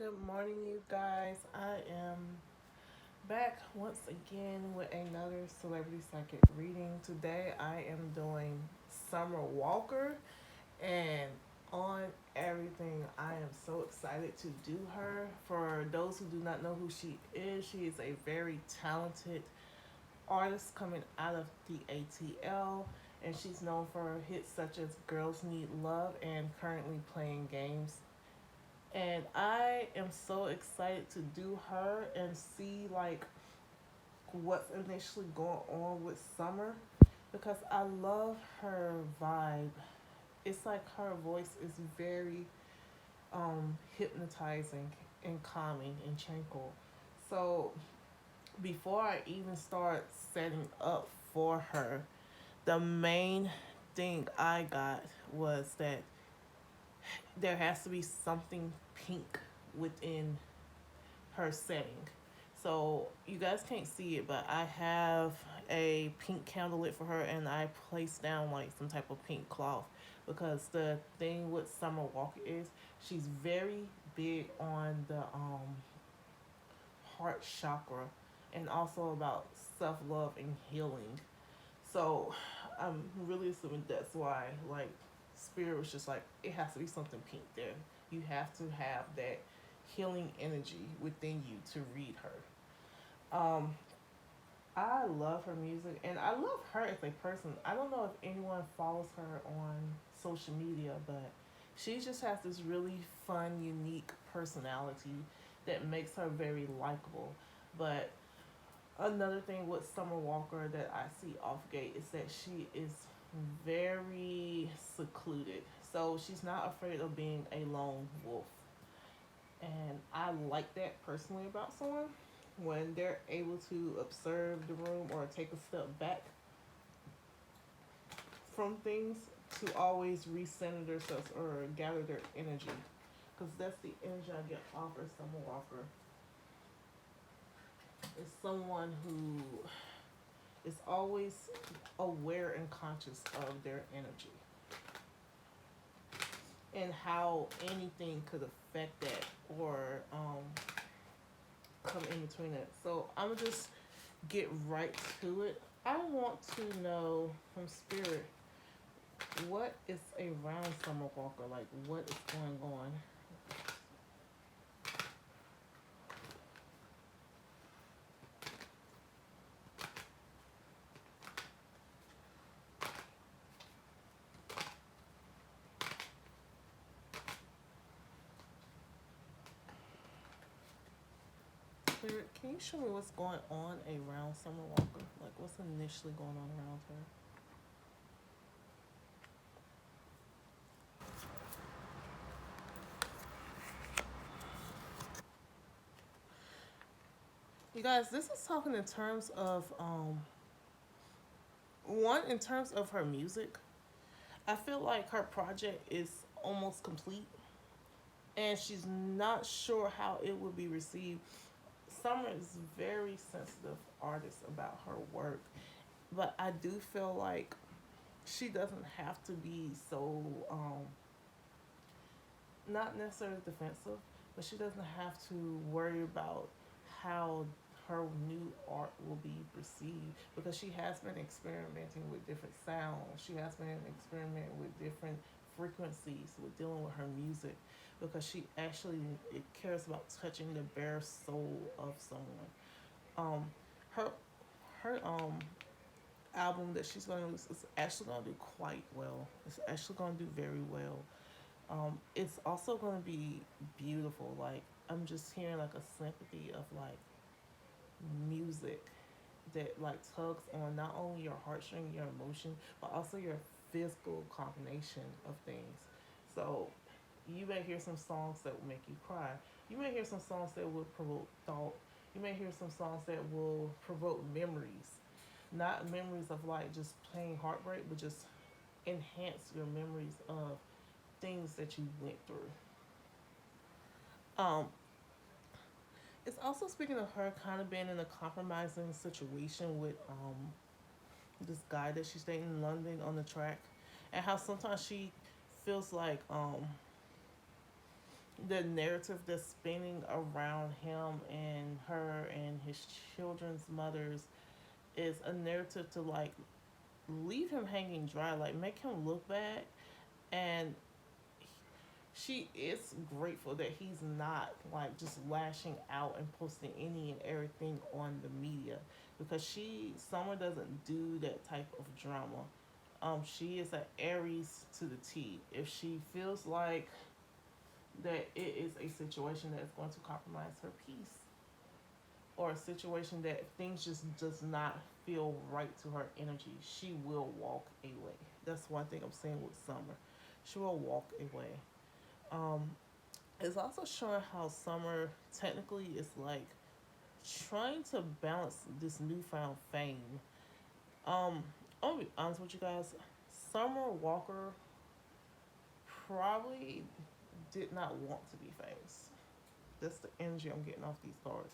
Good morning, you guys. I am back once again with another celebrity psychic reading. Today, I am doing Summer Walker, and on everything, I am so excited to do her. For those who do not know who she is a very talented artist coming out of the ATL, and she's known for hits such as Girls Need Love and currently playing games, and I am so excited to do her and see like what's initially going on with Summer because I love her vibe. It's like her voice is very hypnotizing and calming and tranquil. So before I even start setting up for her, the main thing I got was that there has to be something pink within her setting. So you guys can't see it, but I have a pink candle lit for her, and I placed down like some type of pink cloth because the thing with Summer Walker is she's very big on the heart chakra and also about self love and healing. So I'm really assuming that's why like spirit was just like it has to be something pink there. You have to have that healing energy within you to read her. I love her music and I love her as a person. I don't know if anyone follows her on social media, but she just has this really fun, unique personality that makes her very likable. But another thing with Summer Walker that I see off gate is that she is very secluded. So she's not afraid of being a lone wolf. And I like that personally about someone when they're able to observe the room or take a step back from things to always recenter themselves or gather their energy. Because that's the energy I get off of Summer Walker. Is someone who is always aware and conscious of their energy and how anything could affect that or come in between it. So I'm gonna just get right to it. I want to know from spirit what is around Summer Walker, like what is going on. Spirit, can you show me what's going on around Summer Walker? Like what's initially going on around her? You guys, this is talking in terms of one in terms of her music. I feel like her project is almost complete and she's not sure how it will be received. Summer is very sensitive artist about her work, but I do feel like she doesn't have to be so not necessarily defensive, but she doesn't have to worry about how her new art will be received because she has been experimenting with different sounds. She has been experimenting with different frequencies with dealing with her music because she actually it cares about touching the bare soul of someone. Um, her her album that she's going to release is actually going to do quite well. It's actually going to do very well. It's also going to be beautiful. Like I'm just hearing like a sympathy of like music that like tugs on not only your heartstring, your emotion, but also your physical combination of things. So you may hear some songs that will make you cry. You may hear some songs that will provoke thought. You may hear some songs that will provoke memories. Not memories of like just plain heartbreak, but just enhance your memories of things that you went through. Um, it's also speaking of her kind of being in a compromising situation with this guy that she's dating in London on the track, and how sometimes she feels like the narrative that's spinning around him and her and his children's mothers is a narrative to like leave him hanging dry, like make him look bad. And she is grateful that he's not like just lashing out and posting any and everything on the media, because Summer doesn't do that type of drama. She is an Aries to the T. If she feels like that it is a situation that is going to compromise her peace, or a situation that things just does not feel right to her energy, she will walk away. That's one thing I'm saying with Summer. She will walk away. Um, it's also showing how Summer technically is like trying to balance this newfound fame. Um, I'll be honest with you guys. Summer Walker probably did not want to be famous. That's the energy I'm getting off these cards.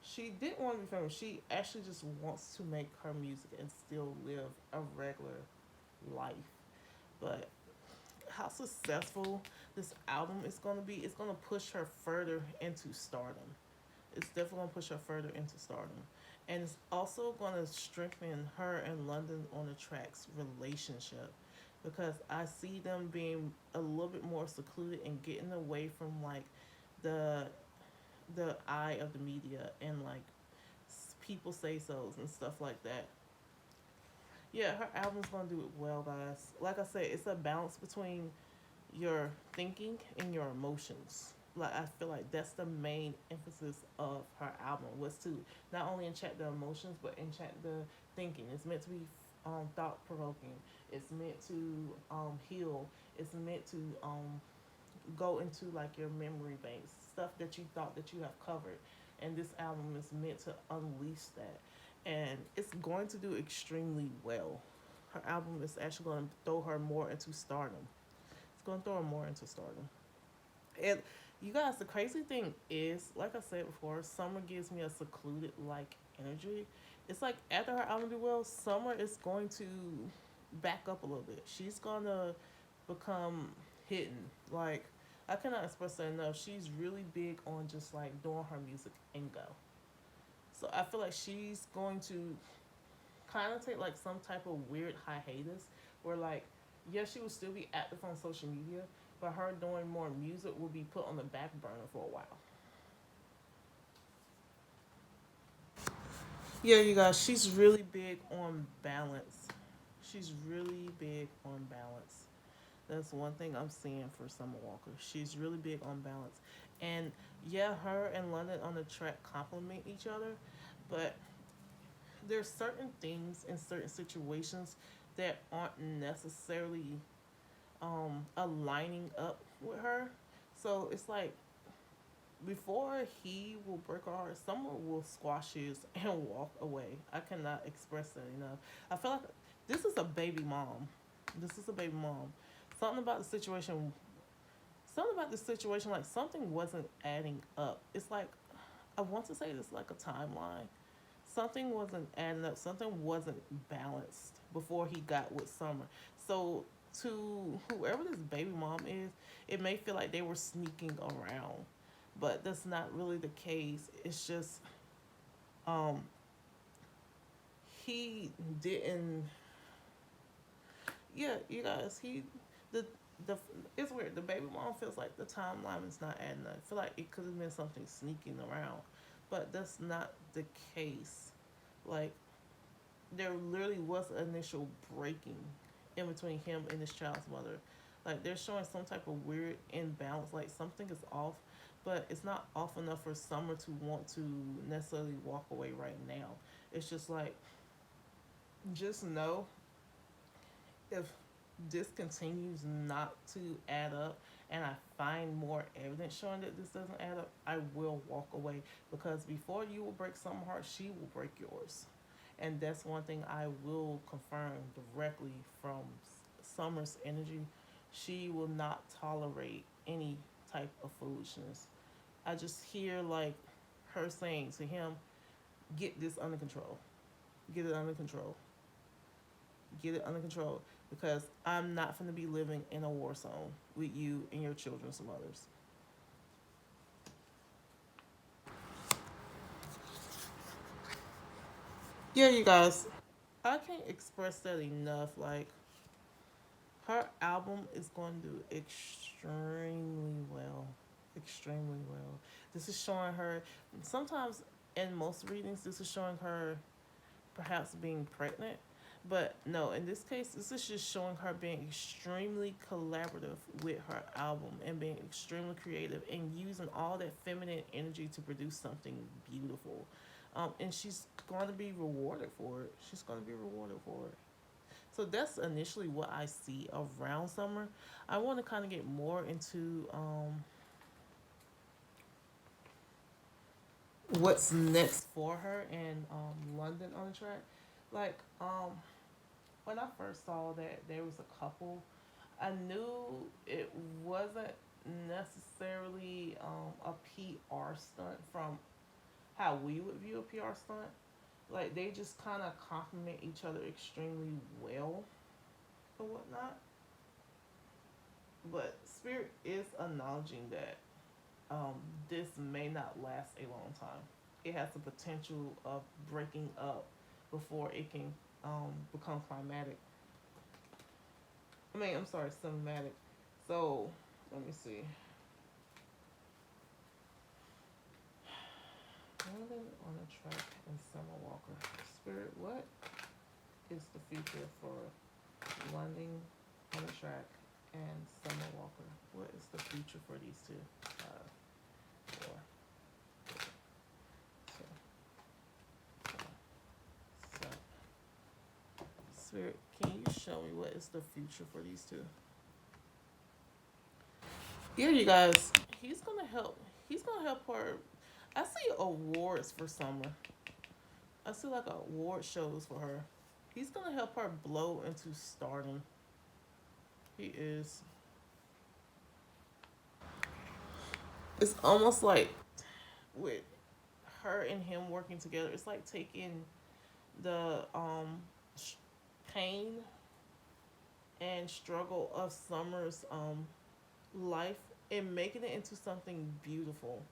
She didn't want to be famous. She actually just wants to make her music and still live a regular life. But how successful this album is going to be, it's going to push her further into stardom. It's definitely going to push her further into stardom. And it's also going to strengthen her and London on the Track's relationship, because I see them being a little bit more secluded and getting away from like the the eye of the media and like people say so's and stuff like that. Yeah, her album's gonna do it well, guys. Like I said, it's a balance between your thinking and your emotions. Like I feel like that's the main emphasis of her album, was to not only enchant the emotions but enchant the thinking. It's meant to be thought provoking. It's meant to heal. It's meant to go into like your memory banks, stuff that you thought that you have covered. And this album is meant to unleash that. And it's going to do extremely well. Her album is actually going to throw her more into stardom. It's going to throw her more into stardom. And you guys, the crazy thing is, like I said before, Summer gives me a secluded like energy. It's like after her album do well, Summer is going to back up a little bit. She's gonna become hidden. Like I cannot express that enough. She's really big on just like doing her music and go. So I feel like she's going to kind of take like some type of weird hiatus where like yes, she will still be active on social media, but her doing more music will be put on the back burner for a while. Yeah, you guys, she's really big on balance. She's really big on balance. That's one thing I'm seeing for Summer Walker. She's really big on balance. And yeah, her and London on the track complement each other, but there's certain things in certain situations that aren't necessarily aligning up with her. So it's like before he will break her heart, someone will squash his and walk away. I cannot express that enough. I feel like this is a baby mom. This is a baby mom. Something about the situation. Something about the situation, like something wasn't adding up. It's like I want to say this like a timeline. Something wasn't adding up. Something wasn't balanced before he got with Summer. So to whoever this baby mom is, it may feel like they were sneaking around, but that's not really the case. It's just um he didn't. Yeah, you guys, the the it's weird. The baby mom feels like the timeline is not adding up. I feel like it could have been something sneaking around, but that's not the case. Like there literally was an initial breaking in between him and his child's mother. Like they're showing some type of weird imbalance. Like something is off, but it's not off enough for Summer to want to necessarily walk away right now. It's just like just know if this continues not to add up and I find more evidence showing that this doesn't add up, I will walk away, because before you will break some heart, she will break yours. And that's one thing I will confirm directly from Summer's energy. She will not tolerate any type of foolishness. I just hear like her saying to him, get this under control. Get it under control. Get it under control, because I'm not going to be living in a war zone with you and your children's mothers. Yeah, you guys, I can't express that enough. Like, her album is going to do extremely well. Extremely well. This is showing her, sometimes in most readings, this is showing her perhaps being pregnant. But no, in this case, this is just showing her being extremely collaborative with her album and being extremely creative and using all that feminine energy to produce something beautiful. And she's going to be rewarded for it. She's going to be rewarded for it. So that's initially what I see around summer. I want to kind of get more into what's next for her in London on the track. Like when I first saw that there was a couple, I knew it wasn't necessarily a PR stunt from how we would view a PR stunt. Like they just kind of complement each other extremely well or whatnot. But Spirit is acknowledging that um, this may not last a long time. It has the potential of breaking up before it can become climatic. I'm sorry, cinematic. So let me see. London on a track and Summer Walker. Spirit, what is the future for London on a track and Summer Walker? What is the future for these two? 4, 2, 7. Spirit, can you show me what is the future for these two? Yeah, you guys, he's gonna help. He's gonna help her. I see awards for Summer. I see like award shows for her. He's gonna help her blow into stardom. He is. It's almost like with her and him working together, it's like taking the pain and struggle of Summer's life and making it into something beautiful.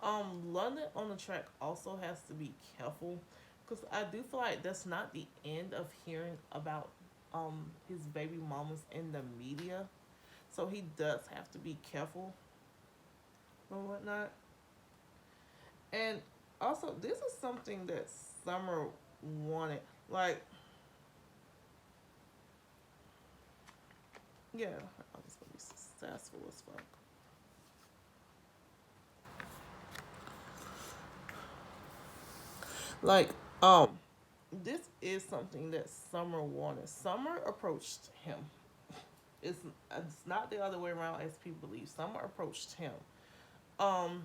London on the track also has to be careful because I do feel like that's not the end of hearing about his baby mamas in the media. So he does have to be careful and whatnot. And also, this is something that Summer wanted. Like, yeah, I was gonna be successful as fuck. Like, this is something that Summer wanted. Summer approached him. It's not the other way around as people believe. Summer approached him. Um,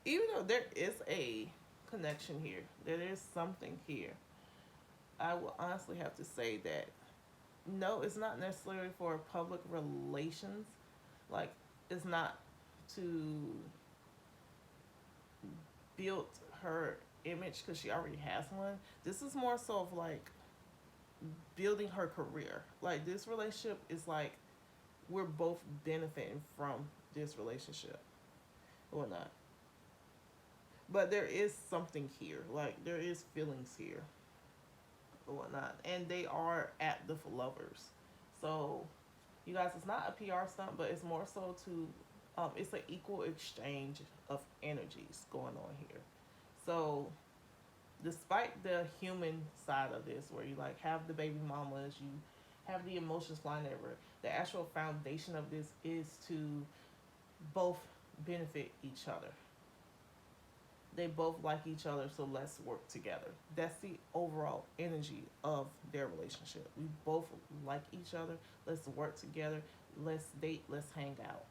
even though there is a connection here, there is something here. I will honestly have to say that no, it's not necessarily for public relations. Like, it's not to build her image because she already has one. This is more so of like building her career. Like, this relationship is like we're both benefiting from this relationship or not. But there is something here. Like, there is feelings here or whatnot. And they are at the lovers. So, you guys, it's not a PR stunt, but it's more so to, it's an equal exchange of energies going on here. So, despite the human side of this, where you like have the baby mamas, you have the emotions flying everywhere, the actual foundation of this is to both benefit each other. They both like each other, so let's work together. That's the overall energy of their relationship. We both like each other. Let's work together. Let's date. Let's hang out.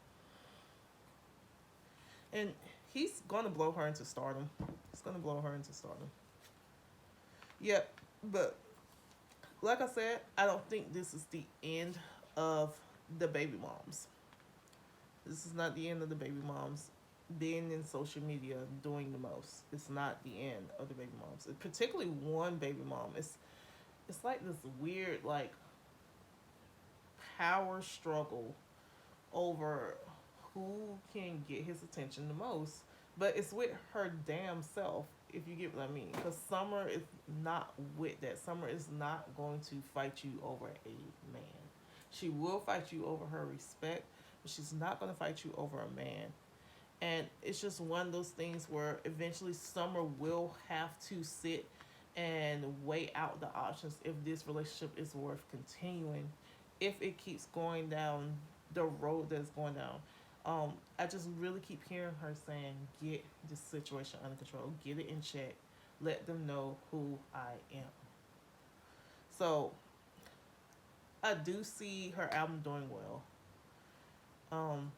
And he's gonna blow her into stardom. He's gonna blow her into stardom. Yep, but like I said, I don't think this is the end of the baby moms. This is not the end of the baby moms being in social media doing the most. It's not the end of the baby moms. Particularly one baby mom. It's like this weird like power struggle over who can get his attention the most but it's with her damn self, if you get what I mean. Because Summer is not with that. Summer is not going to fight you over a man. She will fight you over her respect, but she's not going to fight you over a man. And it's just one of those things where eventually Summer will have to sit and weigh out the options if this relationship is worth continuing, if it keeps going down the road that's going down. I just really keep hearing her saying, "Get this situation under control, get it in check, let them know who I am." So I do see her album doing well. Um,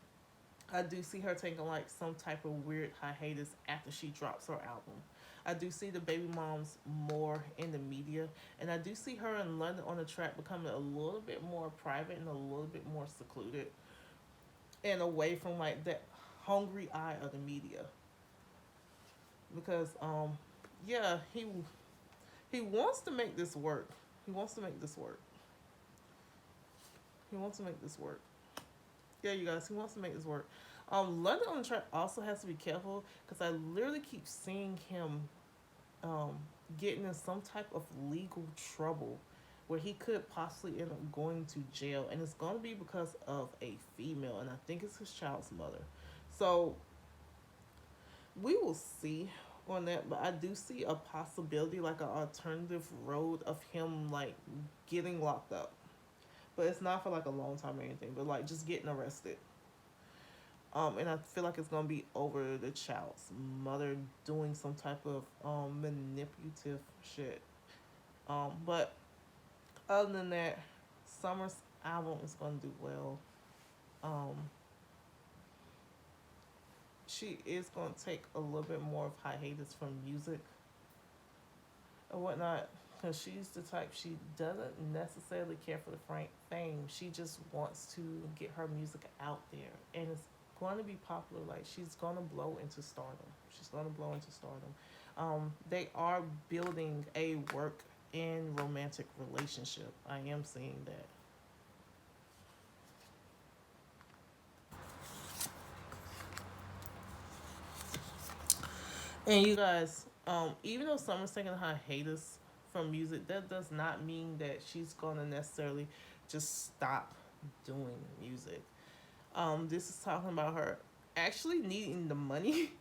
I do see her taking like some type of weird hiatus after she drops her album. I do see the baby moms more in the media, and I do see her in London on the track becoming a little bit more private and a little bit more secluded and away from like that hungry eye of the media. Because yeah, he wants to make this work. He wants to make this work. He wants to make this work. Yeah, you guys, he wants to make this work. London on the track also has to be careful because I literally keep seeing him um, getting in some type of legal trouble where he could possibly end up going to jail, and it's going to be because of a female, and I think it's his child's mother. So we will see on that, but I do see a possibility, like an alternative road of him like getting locked up, but it's not for like a long time or anything, but like just getting arrested. And I feel like it's gonna be over the child's mother doing some type of manipulative shit. But other than that, Summer's album is gonna do well. Um, she is gonna take a little bit more of hiatus from music and whatnot, because she's the type, she doesn't necessarily care for the fame. She just wants to get her music out there, and it's going to be popular. Like, she's going to blow into stardom. She's going to blow into stardom. They are building a work in romantic relationship. I am seeing that. And you guys, even though Summer's taking a hiatus from music, that does not mean that she's gonna necessarily just stop doing music. This is talking about her actually needing the money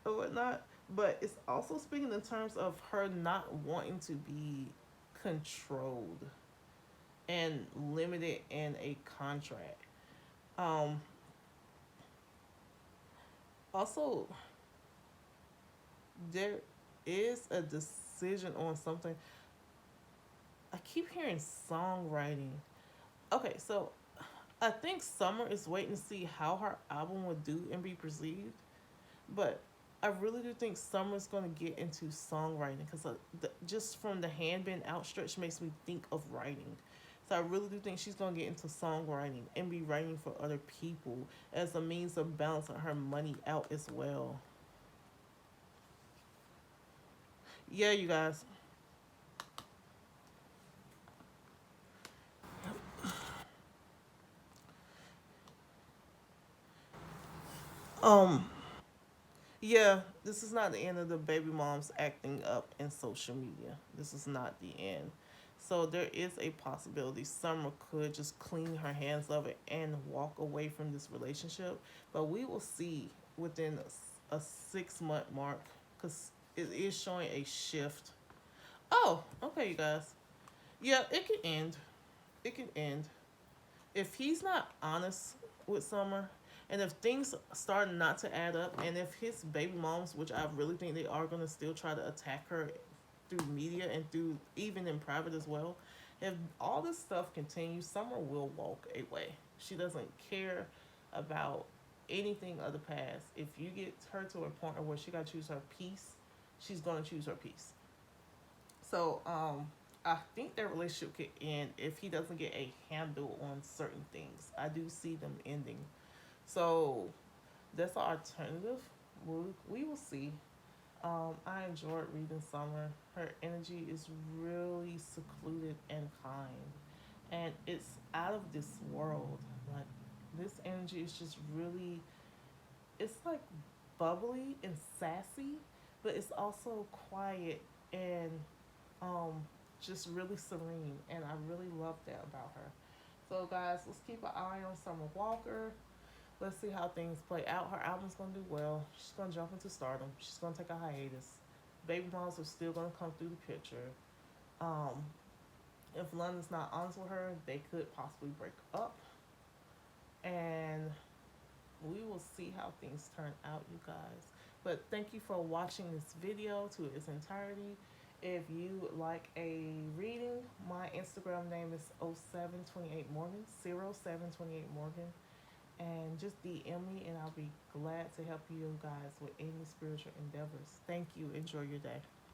or whatnot, but it's also speaking in terms of her not wanting to be controlled and limited in a contract. Um, Also, there is a decision on something. I keep hearing songwriting. Okay, so I think Summer is waiting to see how her album would do and be perceived. But I really do think Summer's going to get into songwriting because just from the hand being outstretched makes me think of writing. So I really do think she's going to get into songwriting and be writing for other people as a means of balancing her money out as well. Yeah, you guys. Um, Yeah, this is not the end of the baby moms acting up in social media. This is not the end. So there is a possibility Summer could just clean her hands of it and walk away from this relationship. But we will see within a 6 month mark because it is showing a shift. Oh, okay, you guys. Yeah, it can end. It can end. If he's not honest with Summer, and if things start not to add up, and if his baby moms, which I really think they are gonna still try to attack her through media and through even in private as well, if all this stuff continues, Summer will walk away. She doesn't care about anything of the past. If you get her to a point where she gotta choose her peace, she's gonna choose her peace. So I think their relationship could end if he doesn't get a handle on certain things. I do see them ending. So that's an alternative. We will see. I enjoyed reading Summer. Her energy is really secluded and kind, and it's out of this world. Like, this energy is just really. It's like bubbly and sassy, but it's also quiet and um, just really serene. And I really love that about her. So, guys, let's keep an eye on Summer Walker. Let's see how things play out. Her album's gonna do well. She's gonna jump into stardom. She's gonna take a hiatus. Baby moms are still gonna come through the picture. Um, if London's not honest with her, they could possibly break up. And we will see how things turn out, you guys. But thank you for watching this video to its entirety. If you would like a reading, my Instagram name is 0728Morgan, 0728Morgan. And just DM me and I'll be glad to help you guys with any spiritual endeavors. Thank you. Enjoy your day.